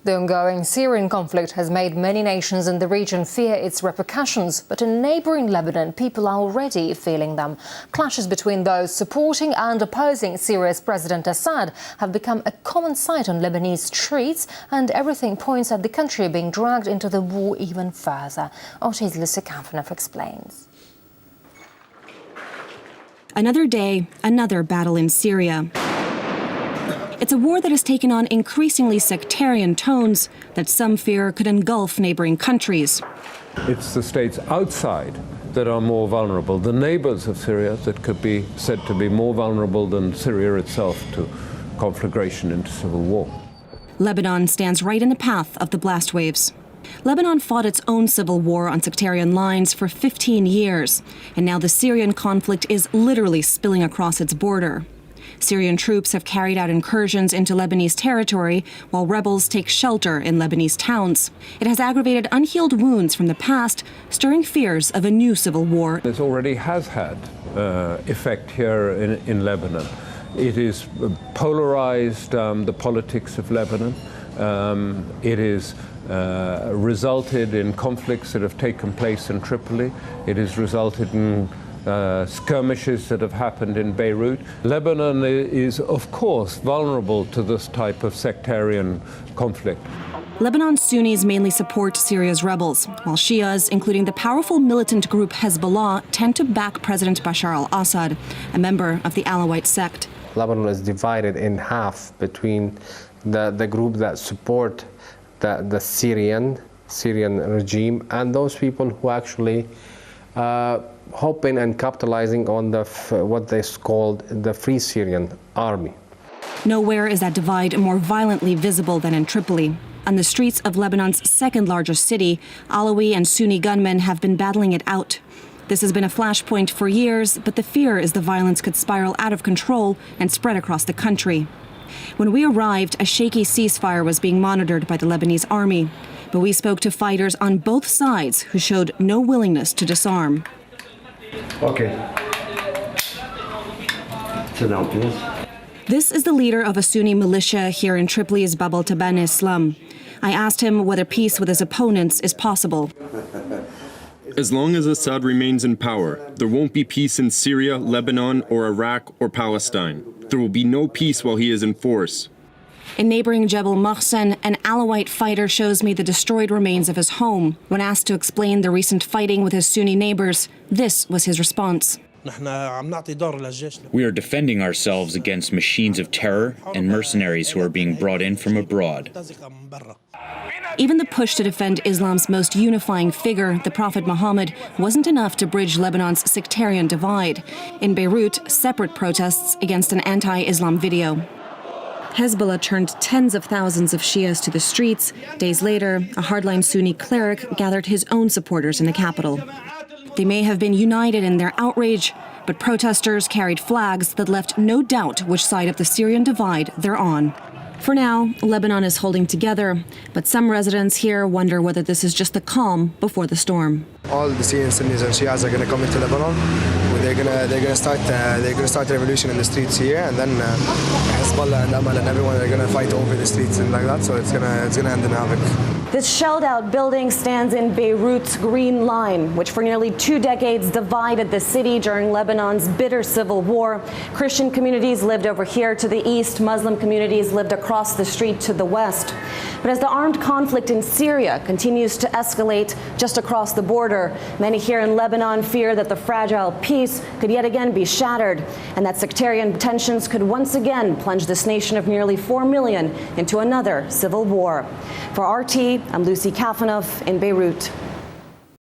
The ongoing Syrian conflict has made many nations in the region fear its repercussions, but in neighbouring Lebanon, people are already feeling them. Clashes between those supporting and opposing Syria's President Assad have become a common sight on Lebanese streets, and everything points at the country being dragged into the war even further. OT's Lucy Kafanov explains. Another day, another battle in Syria. It's a war that has taken on increasingly sectarian tones that some fear could engulf neighboring countries. It's the states outside that are more vulnerable, the neighbors of Syria that could be said to be more vulnerable than Syria itself to conflagration into civil war. Lebanon stands right in the path of the blast waves. Lebanon fought its own civil war on sectarian lines for 15 years, and now the Syrian conflict is literally spilling across its border. Syrian troops have carried out incursions into Lebanese territory, while rebels take shelter in Lebanese towns. It has aggravated unhealed wounds from the past, stirring fears of a new civil war. This already has had effect here in Lebanon. It is polarized the politics of Lebanon. It is resulted in conflicts that have taken place in Tripoli. It has resulted in skirmishes that have happened in Beirut. Lebanon is, of course, vulnerable to this type of sectarian conflict. Lebanon's Sunnis mainly support Syria's rebels, while Shias, including the powerful militant group Hezbollah, tend to back President Bashar al-Assad, a member of the Alawite sect. Lebanon is divided in half between the group that support the Syrian regime and those people who actually hoping and capitalizing on what they called the Free Syrian Army. Nowhere is that divide more violently visible than in Tripoli. On the streets of Lebanon's second largest city, Alawi and Sunni gunmen have been battling it out. This has been a flashpoint for years, but the fear is the violence could spiral out of control and spread across the country. When we arrived, a shaky ceasefire was being monitored by the Lebanese army, but we spoke to fighters on both sides who showed no willingness to disarm. Okay. Sit down, please. This is the leader of a Sunni militia here in Tripoli's Bab al-Taban slum. I asked him whether peace with his opponents is possible. As long as Assad remains in power, there won't be peace in Syria, Lebanon, or Iraq, or Palestine. There will be no peace while he is in force. In neighboring Jebel Mohsen, an Alawite fighter shows me the destroyed remains of his home. When asked to explain the recent fighting with his Sunni neighbors, this was his response. We are defending ourselves against machines of terror and mercenaries who are being brought in from abroad. Even the push to defend Islam's most unifying figure, the Prophet Muhammad, wasn't enough to bridge Lebanon's sectarian divide. In Beirut, separate protests against an anti-Islam video. Hezbollah turned tens of thousands of Shias to the streets. Days later, a hardline Sunni cleric gathered his own supporters in the capital. They may have been united in their outrage, but protesters carried flags that left no doubt which side of the Syrian divide they're on. For now, Lebanon is holding together, but some residents here wonder whether this is just the calm before the storm. All the Syrian Sunnis and Shias are going to come into Lebanon. They're going to start a revolution in the streets here, and then Hezbollah and Amal and everyone are going to fight over the streets and like that. So it's going to end in havoc. This shelled-out building stands in Beirut's Green Line, which for nearly 2 decades divided the city during Lebanon's bitter civil war. Christian communities lived over here to the east, Muslim communities lived across the street to the west. But as the armed conflict in Syria continues to escalate just across the border, many here in Lebanon fear that the fragile peace could yet again be shattered, and that sectarian tensions could once again plunge this nation of nearly 4 million into another civil war. For RT, I'm Lucy Kafanov in Beirut.